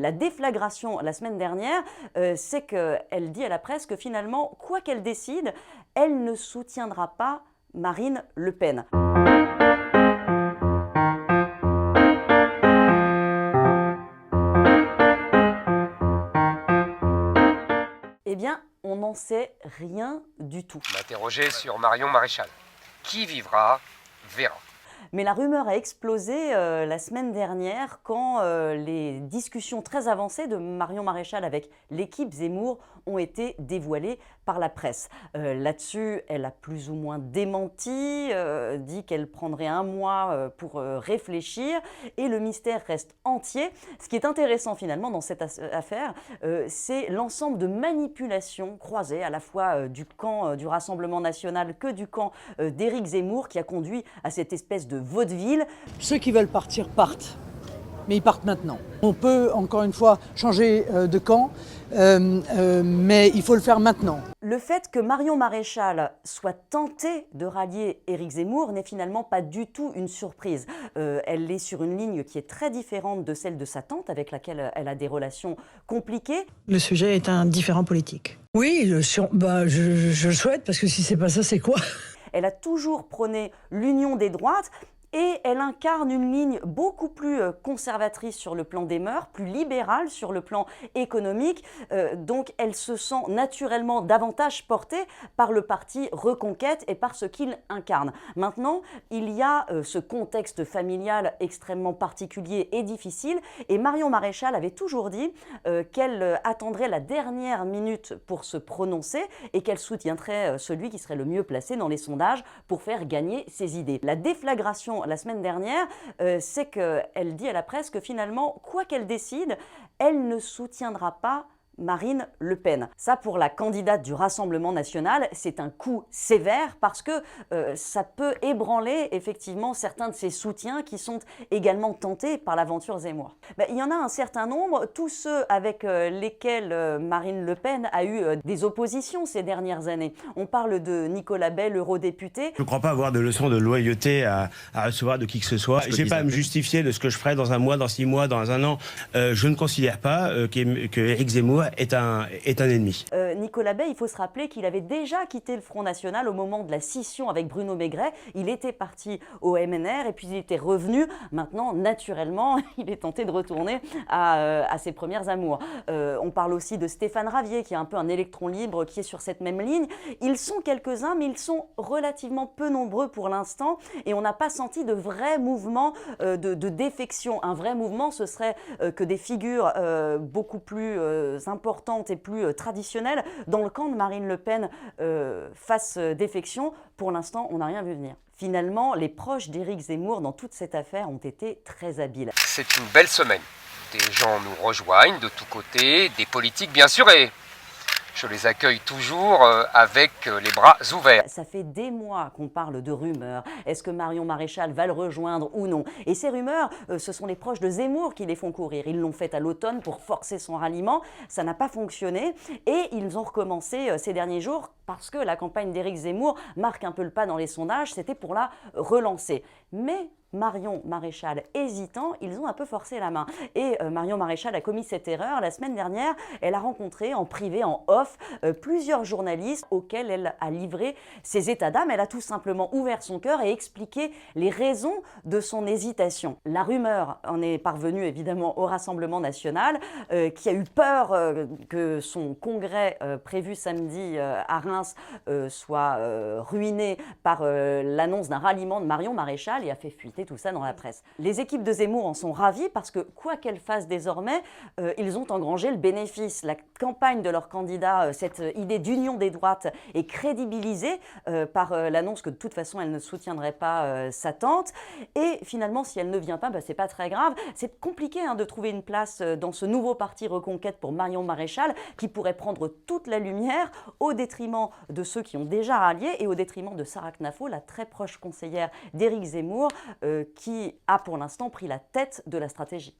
La déflagration la semaine dernière, c'est qu'elle dit à la presse que finalement, quoi qu'elle décide, elle ne soutiendra pas Marine Le Pen. Eh bien, on n'en sait rien du tout. M'interroger sur Marion Maréchal. Qui vivra, verra. Mais la rumeur a explosé la semaine dernière quand les discussions très avancées de Marion Maréchal avec l'équipe Zemmour ont été dévoilées par la presse. Là-dessus, elle a plus ou moins démenti, dit qu'elle prendrait un mois pour réfléchir et le mystère reste entier. Ce qui est intéressant finalement dans cette affaire, c'est l'ensemble de manipulations croisées à la fois du camp du Rassemblement national que du camp d'Éric Zemmour qui a conduit à cette espèce de vaudeville. Ceux qui veulent partir partent, mais ils partent maintenant. On peut encore une fois changer de camp, mais il faut le faire maintenant. Le fait que Marion Maréchal soit tentée de rallier Éric Zemmour n'est finalement pas du tout une surprise. Elle est sur une ligne qui est très différente de celle de sa tante, avec laquelle elle a des relations compliquées. Le sujet est un différend politique. Oui, je le souhaite, parce que si c'est pas ça, c'est quoi ? Elle a toujours prôné l'union des droites. Et elle incarne une ligne beaucoup plus conservatrice sur le plan des mœurs, plus libérale sur le plan économique. Donc elle se sent naturellement davantage portée par le parti Reconquête et par ce qu'il incarne. Maintenant, il y a ce contexte familial extrêmement particulier et difficile. Et Marion Maréchal avait toujours dit qu'elle attendrait la dernière minute pour se prononcer et qu'elle soutiendrait celui qui serait le mieux placé dans les sondages pour faire gagner ses idées. La déflagration la semaine dernière, c'est qu'elle dit à la presse que finalement, quoi qu'elle décide, elle ne soutiendra pas Marine Le Pen. Ça, pour la candidate du Rassemblement national, c'est un coup sévère parce que ça peut ébranler effectivement certains de ses soutiens qui sont également tentés par l'aventure Zemmour. Il y en a un certain nombre, tous ceux avec lesquels Marine Le Pen a eu des oppositions ces dernières années. On parle de Nicolas Bay, l'eurodéputé. Je ne crois pas avoir de leçons de loyauté à recevoir de qui que ce soit. Je n'ai pas à me justifier de ce que je ferai dans un mois, dans 6 mois, dans un an. Je ne considère pas que Éric Zemmour est un ennemi. Nicolas Bay, il faut se rappeler qu'il avait déjà quitté le Front National au moment de la scission avec Bruno Maigret. Il était parti au MNR et puis il était revenu. Maintenant, naturellement, il est tenté de retourner à ses premières amours. On parle aussi de Stéphane Ravier, qui est un peu un électron libre, qui est sur cette même ligne. Ils sont quelques-uns, mais ils sont relativement peu nombreux pour l'instant et on n'a pas senti de vrai mouvement de défection. Un vrai mouvement, ce serait que des figures beaucoup plus importantes et plus traditionnelles dans le camp de Marine Le Pen fassent défection. Pour l'instant, on n'a rien vu venir. Finalement, les proches d'Éric Zemmour dans toute cette affaire ont été très habiles. C'est une belle semaine. Des gens nous rejoignent de tous côtés, des politiques bien sûr, et je les accueille toujours avec les bras ouverts. Ça fait des mois qu'on parle de rumeurs. Est-ce que Marion Maréchal va le rejoindre ou non? Et ces rumeurs, ce sont les proches de Zemmour qui les font courir. Ils l'ont fait à l'automne pour forcer son ralliement. Ça n'a pas fonctionné. Et ils ont recommencé ces derniers jours parce que la campagne d'Éric Zemmour marque un peu le pas dans les sondages. C'était pour la relancer. Mais Marion Maréchal hésitant, ils ont un peu forcé la main. Et Marion Maréchal a commis cette erreur. La semaine dernière, elle a rencontré en privé, en off, plusieurs journalistes auxquels elle a livré ses états d'âme. Elle a tout simplement ouvert son cœur et expliqué les raisons de son hésitation. La rumeur en est parvenue évidemment au Rassemblement national, qui a eu peur que son congrès prévu samedi à Reims soit ruiné par l'annonce d'un ralliement de Marion Maréchal et a fait fuiter tout ça dans la presse. Les équipes de Zemmour en sont ravies parce que quoi qu'elles fassent désormais, ils ont engrangé le bénéfice. La campagne de leur candidat, cette idée d'union des droites est crédibilisée par l'annonce que de toute façon elle ne soutiendrait pas sa tante. Et finalement, si elle ne vient pas, c'est pas très grave. C'est compliqué de trouver une place dans ce nouveau parti Reconquête pour Marion Maréchal qui pourrait prendre toute la lumière au détriment de ceux qui ont déjà rallié et au détriment de Sarah Knafo, la très proche conseillère d'Éric Zemmour, qui a pour l'instant pris la tête de la stratégie.